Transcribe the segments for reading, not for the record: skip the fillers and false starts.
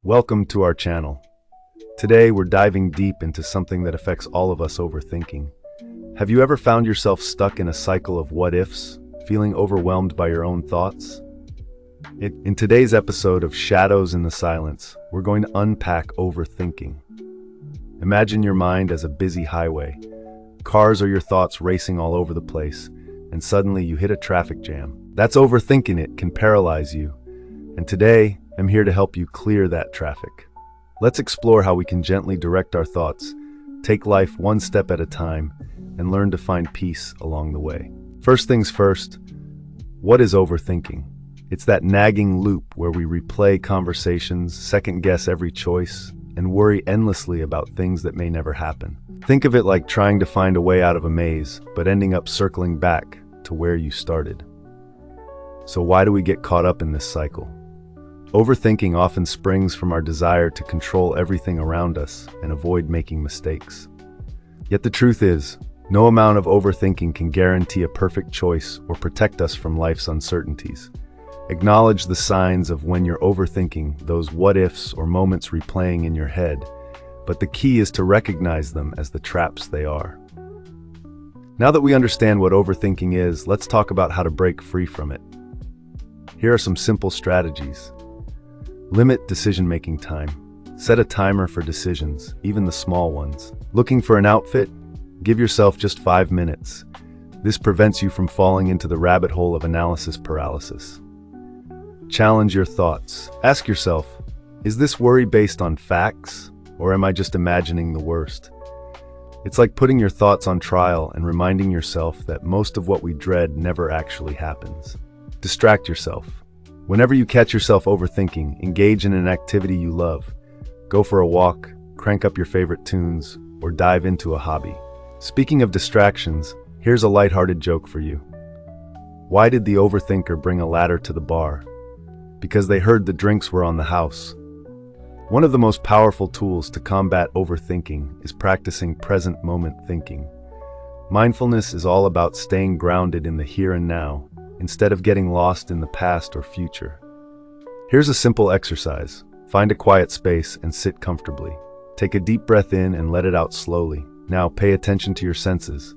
Welcome to our channel. Today we're diving deep into something that affects all of us: overthinking. Have you ever found yourself stuck in a cycle of what-ifs, feeling overwhelmed by your own thoughts? In today's episode of Shadows in the Silence, we're going to unpack overthinking. Imagine your mind as a busy highway. Cars are your thoughts racing all over the place, and suddenly you hit a traffic jam. That's overthinking. It can paralyze you. And today, I'm here to help you clear that traffic. Let's explore how we can gently direct our thoughts, take life one step at a time, and learn to find peace along the way. First things first, what is overthinking? It's that nagging loop where we replay conversations, second-guess every choice, and worry endlessly about things that may never happen. Think of it like trying to find a way out of a maze, but ending up circling back to where you started. So why do we get caught up in this cycle? Overthinking often springs from our desire to control everything around us and avoid making mistakes. Yet the truth is, no amount of overthinking can guarantee a perfect choice or protect us from life's uncertainties. Acknowledge the signs of when you're overthinking, those what-ifs or moments replaying in your head, but the key is to recognize them as the traps they are. Now that we understand what overthinking is, let's talk about how to break free from it. Here are some simple strategies. Limit decision-making time. Set a timer for decisions, even the small ones. Looking for an outfit? Give yourself just 5 minutes. This prevents you from falling into the rabbit hole of analysis paralysis. Challenge your thoughts. Ask yourself, is this worry based on facts, or am I just imagining the worst? It's like putting your thoughts on trial and reminding yourself that most of what we dread never actually happens. Distract yourself. Whenever you catch yourself overthinking, engage in an activity you love. Go for a walk, crank up your favorite tunes, or dive into a hobby. Speaking of distractions, here's a lighthearted joke for you. Why did the overthinker bring a ladder to the bar? Because they heard the drinks were on the house. One of the most powerful tools to combat overthinking is practicing present moment thinking. Mindfulness is all about staying grounded in the here and now, instead of getting lost in the past or future. Here's a simple exercise. Find a quiet space and sit comfortably. Take a deep breath in and let it out slowly. Now pay attention to your senses.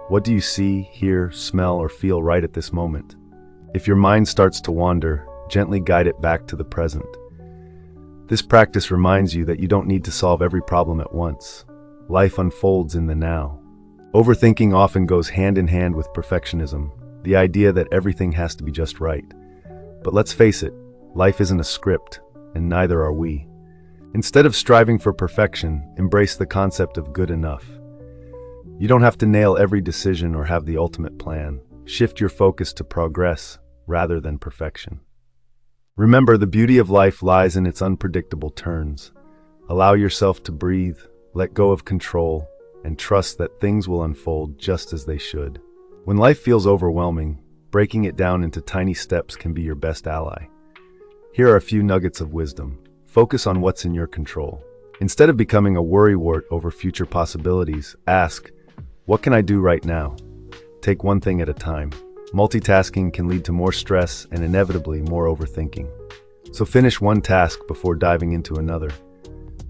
What do you see, hear, smell, or feel right at this moment? If your mind starts to wander, gently guide it back to the present. This practice reminds you that you don't need to solve every problem at once. Life unfolds in the now. Overthinking often goes hand in hand with perfectionism, the idea that everything has to be just right. But let's face it, life isn't a script, and neither are we. Instead of striving for perfection, embrace the concept of good enough. You don't have to nail every decision or have the ultimate plan. Shift your focus to progress rather than perfection. Remember, the beauty of life lies in its unpredictable turns. Allow yourself to breathe, let go of control, and trust that things will unfold just as they should. When life feels overwhelming, breaking it down into tiny steps can be your best ally. Here are a few nuggets of wisdom. Focus on what's in your control. Instead of becoming a worrywart over future possibilities, ask, what can I do right now? Take one thing at a time. Multitasking can lead to more stress and inevitably more overthinking. So finish one task before diving into another.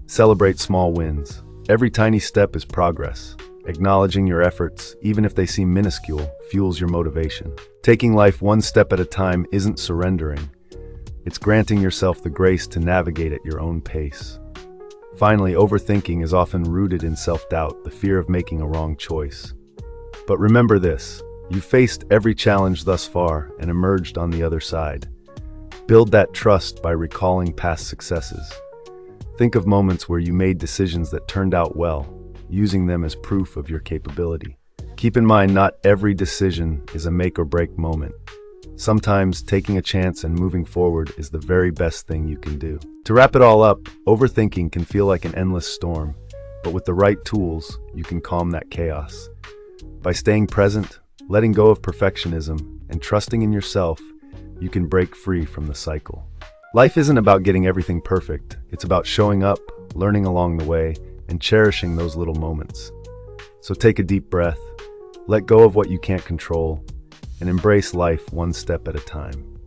Celebrate small wins. Every tiny step is progress. Acknowledging your efforts, even if they seem minuscule, fuels your motivation. Taking life one step at a time isn't surrendering. It's granting yourself the grace to navigate at your own pace. Finally, overthinking is often rooted in self-doubt, the fear of making a wrong choice. But remember this, you've faced every challenge thus far and emerged on the other side. Build that trust by recalling past successes. Think of moments where you made decisions that turned out well, using them as proof of your capability. Keep in mind, not every decision is a make or break moment. Sometimes taking a chance and moving forward is the very best thing you can do. To wrap it all up, overthinking can feel like an endless storm, but with the right tools, you can calm that chaos. By staying present, letting go of perfectionism, and trusting in yourself, you can break free from the cycle. Life isn't about getting everything perfect. It's about showing up, learning along the way, and cherishing those little moments. So take a deep breath, let go of what you can't control, and embrace life one step at a time.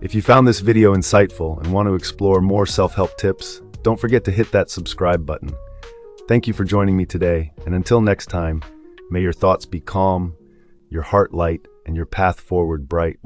If you found this video insightful and want to explore more self-help tips, don't forget to hit that subscribe button. Thank you for joining me today, and until next time, may your thoughts be calm, your heart light, and your path forward bright.